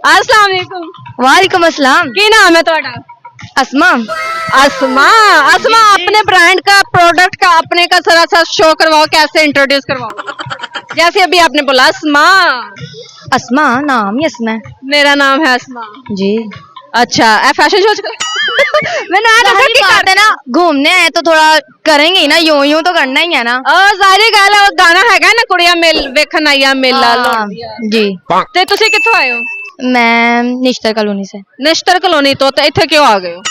अस्सलाम वालेकुम। वालेकुम अस्सलाम। की नाम है ਤੁਹਾਡਾ? अस्मा। अस्मा। अस्मा अपने ब्रांड का प्रोडक्ट का अपने का जरा सा शो करवाओ, कैसे इंट्रोड्यूस करवाओ। जैसे अभी आपने बोला अस्मा। अस्मा नाम ही अस्मा है मेरा नाम है अस्मा जी। अच्छा ए फैशन शो मैंने आज जाहिर की बात है ना, घूमने आए तो थोड़ा करेंगे ही ना, यूं यूं तो करना ही है ना। ਜ਼ਾਰੀ ਗੱਲ ਹੈ, ਉਹ ਗਾਣਾ ਹੈਗਾ ਨਾ ਕੁੜੀਆਂ ਮੇਲ ਵੇਖਣ ਆਈਆਂ ਮੇਲਾ ਲਾਉਂਦੀਆਂ जी। ਤੇ ਤੁਸੀਂ ਕਿੱਥੋਂ ਆਏ ਹੋ? मैं निश्तर कॉलोनी से। ਨਿਸ਼ਤਰ ਕਲੋਨੀ ਤੋਂ। ਤੇ ਇੱਥੇ ਕਿਉਂ ਆ ਗਏ ਹੋ?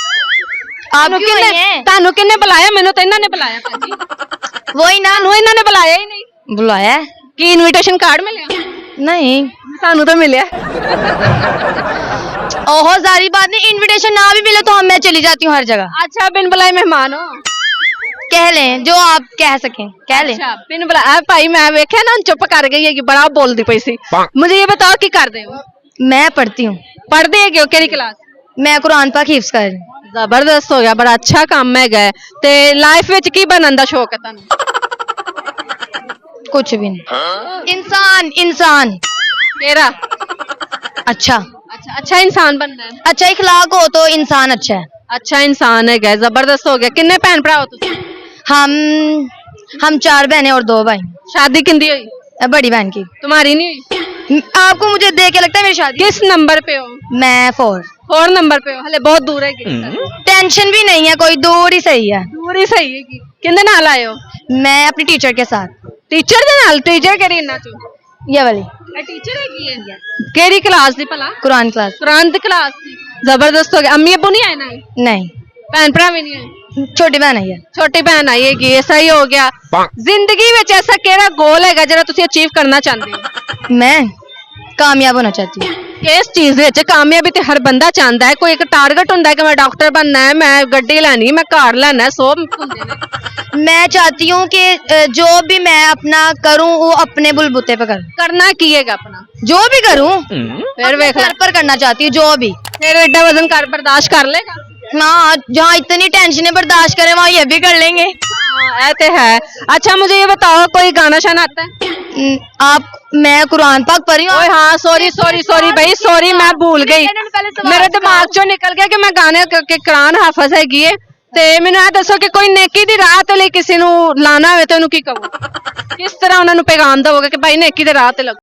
आप क्यों आई हैं? ਤੁਹਾਨੂੰ ਕਿੰਨੇ ਬੁਲਾਇਆ? ਮੈਨੂੰ ਤਾਂ ਇਹਨਾਂ ਨੇ ਬੁਲਾਇਆ ਭਾਜੀ। वही ना, ਤੁਹਾਨੂੰ ਇਹਨਾਂ ਨੇ ਬੁਲਾਇਆ ਹੀ ਨਹੀਂ। बुलाया है? ਕੀ ਇਨਵੀਟੇਸ਼ਨ ਕਾਰਡ ਮਿਲਿਆ? नहीं। ਸਾਨੂੰ ਤਾਂ ਮਿਲਿਆ। ओहो सारी बात नहीं, इनविटेशन ना भी मिले तो हम मैं चली जाती हूँ हर जगह। अच्छा बिन बुलाए मेहमान हो? कह लें जो आप कह सकें, कह लें। अच्छा बिन बुलाए भाई मैं वेख्या ना चुप कर गई है कि बड़ा बोलती पई सी। मुझे ये बताओ की करदे हो? मैं पढ़ती हूँ। पढ़दे है क्यों? केड़ी क्लास? मैं कुरान पाक हिफ्ज कर रही हूँ। जबरदस्त हो गया, बड़ा अच्छा काम है गए। ते लाइफ विच की बनन दा शौक है तानू? कुछ भी नहीं। इंसान इंसान केड़ा? अच्छा अच्छा अच्छा इंसान बनना है। अच्छा इखलाक हो तो इंसान अच्छा है। अच्छा इंसान है गए, जबरदस्त हो गया। किन्ने भैन भरा हो तुसी? हम 4 बहनें और 2 भाई। शादी किंदी हुई? बड़ी बहन की। तुम्हारी नहीं हुई? आपको मुझे देख के लगता है मेरी शादी। किस नंबर पे हो? मैं 4। 4 नंबर पे हो? हले बहुत दूर है। टेंशन भी नहीं है कोई, दूर ही सही है। दूर ही सही है की। किंदे नाल आए हो? मैं अपनी टीचर के साथ। टीचर दे नाल? टीचर केड़ी इन्ना चो? ये वाली टीचर है की है? केड़ी क्लास दी भला? कुरान क्लास। कुरान दी क्लास दी। जबरदस्त हो गया। अम्मी अब्बू नहीं आए ना? नहीं, भैन भरा भी नहीं आए? छोटी बहन है ये। छोटी बहन आई है ये सही हो गया। जिंदगी विच ऐसा केड़ा गोल है जेड़ा तुसी अचीव करना चाहते हो? मैं कामयाब होना चाहती हूँ। किस चीज विच? कामयाबी ते हर बंदा चाहता है। कोई एक टारगेट हुंदा है कि मैं डॉक्टर बनना है, मैं गड्डी लैनी, मैं कार लेना है, 100 हुंदे ने। मैं चाहती हूँ कि जो भी मैं अपना करूँ वो अपने बुलबुते पे करूँ। करना की है अपना? जो भी करूँ फिर वेख घर पर करना चाहती हूँ, जो भी। फिर एडा वजन कर बर्दाश्त कर लेगा? हाँ, जहाँ इतनी टेंशन बर्दाश्त करें वहाँ ये भी कर लेंगे। हाँ, ऐसे है। अच्छा मुझे ये बताओ कोई गाना शाना आता है? आप मैं कुरान पाक पढ़ी हूँ। ओए हाँ सॉरी सॉरी सॉरी भाई सॉरी, मैं भूल गई। मेरे दिमाग चो निकल गया कि मैं गाने के कुरान हाफिज हैगी है। ते मैनू ये दसो कि कोई नेकी दी राह ते ले किसी नू लाना होवे ते ओनू की कहो? किस तरह उन्हां नू पैगाम दवोगे कि भाई नेकी दे राह ते लगो?